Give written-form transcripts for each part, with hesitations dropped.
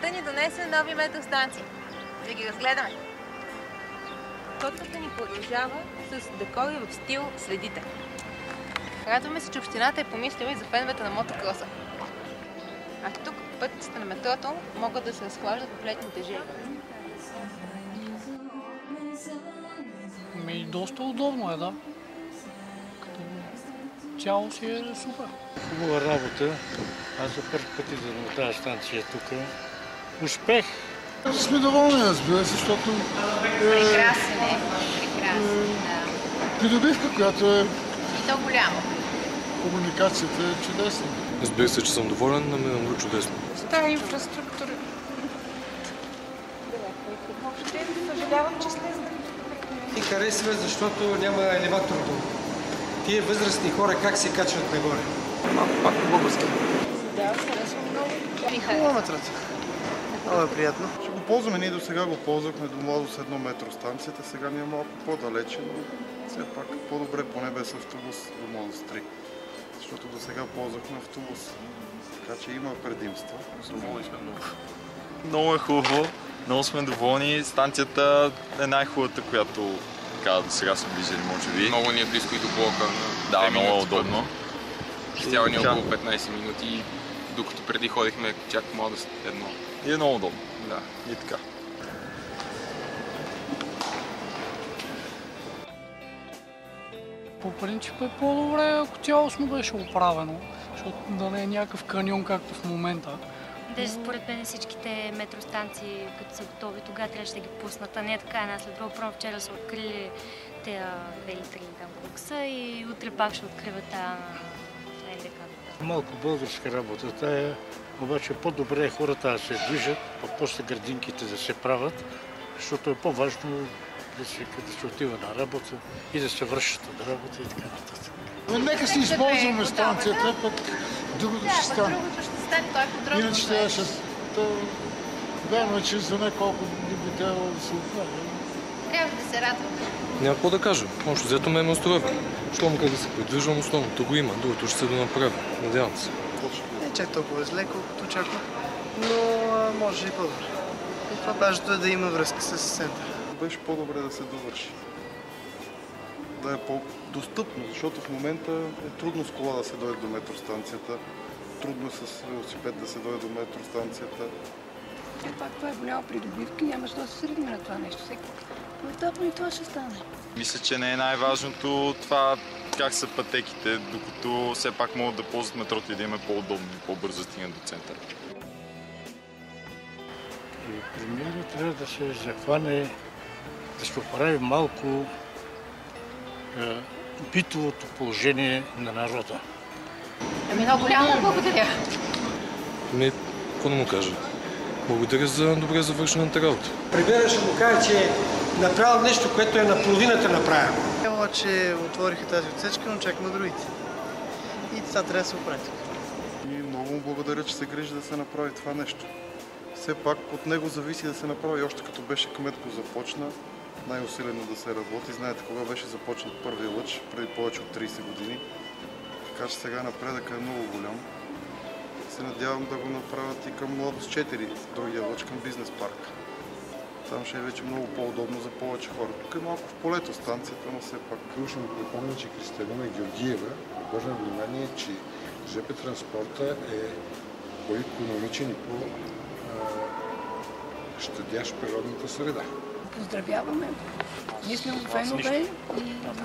Пролетта ни донесе нови метростанции. Да ги разгледаме. Пътната ни продължава с декори в стил следите. Радваме се, че общината е помислила и за феновете на мотокроса. А тук пътниците на метрото могат да се разхлаждат в летните жели. Доста удобно е, да. Като цяло си е супер. Хубава работа. Аз за първи път идвам на тази станция тук. Успех! Сме доволни, разбира се, защото Прекрасен е. Прекрасен, да. придобивка, която е... И то голямо. Комуникацията е чудесна. Разбира се, че съм доволен, но ми е чудесно. Стара инфраструктура. Съжалявам, че слезна. И харесва, защото няма елеватор долу. Тие възрастни хора как се качват нагоре? Пак по български. Да, харесвам много. Хубава метрото. Много е приятно. Ще го ползваме, ние до сега го ползвахме до Младост 1 метростанцията, сега ни е малко по-далече, но все пак по-добре поне без автобус до Младост 3. Защото до сега ползвахме автобус. Така че има предимства. Доволни сме много. Много е хубаво, много сме доволни. Станцията е най-хубавата, която до сега сме виждали, може би. Много ни е близко и до блока. Да, много е удобно. Изтява ни около 15 минути, докато преди ходихме чак Младост 1. И е много удобно. Да. И така. По принцип е по-добре, ако цялостно беше оправено, защото да не е някакъв каньон, както в момента. Даже според мен всичките метростанции, като са готови, тогава трябваше да ги пуснат, а не така една след друга. Първо вчера са открили тези 2 или 3 там букса и утре пак ще откриват тази ЛДК. Малко българска работа тая, обаче по-добре е хората да се движат, а после градинките да се правят, защото е по-важно да се отива на работа и да се вършат от работа и така нататък. Нека си използваме станцията, пък другото ще стане. Другото ще стане, той е подробно. Иначе трябваше... Вярно е, че за не колко би трябвало да се отправя. Трябва да се радваме. Няма какво да кажа. Общо взето ме устройва. Щом как да се придвижвам, основното го има. Другото ще се донаправя. Надявам се. Не чак толкова зле, колкото очаквам, но може и по-добре. Важното е да има връзка с центъра. Беше по-добре да се довърши. Да е по-достъпно, защото в момента е трудно с кола да се дойде до метростанцията, трудно с велосипед да се дойде до метростанцията. Пак това е голяма придобивка и няма защо да се средим на това нещо. Поетапно и това ще стане. Мисля, че не е най-важното това как са пътеките, докато все пак могат да ползват метрото и да им е по-удобно и по-бързо да стигнат до центъра. И премиера трябва да се захване, да се оправи малко битовото положение на народа. Много голямо благодаря. Какво да му кажа? Благодаря за добре завършената работа. Премиера ще му каже, че е направил нещо, което е наполовината направено. Обаче отвориха тази отсечка, но чакаме другите. И това трябва да се оправи. И много му благодаря, че се грижи да се направи това нещо. Все пак от него зависи да се направи. Още като беше кмет го започна най-усилено да се работи. Знаете кога беше започнат първия лъч, преди повече от 30 години. Така че сега напредък е много голям. Се надявам да го направят и към Младост 4, другия лъч към бизнес парк. Там ще е вече много по-удобно за повече хора. Тук е малко в полето станцията, но все пак. Ключно да припомня, че Кристалина Георгиева обърна внимание, че ЖП транспорта е по-икономичен и по-щадящ природната среда. Поздравяваме. Ние сме от фенове и много.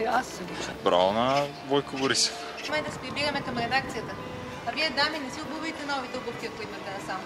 Аз съм. Браво на Бойко Борисов. В момента да се прибираме към редакцията. А вие, дами, не си обувайте новите обувки, ако имате насам.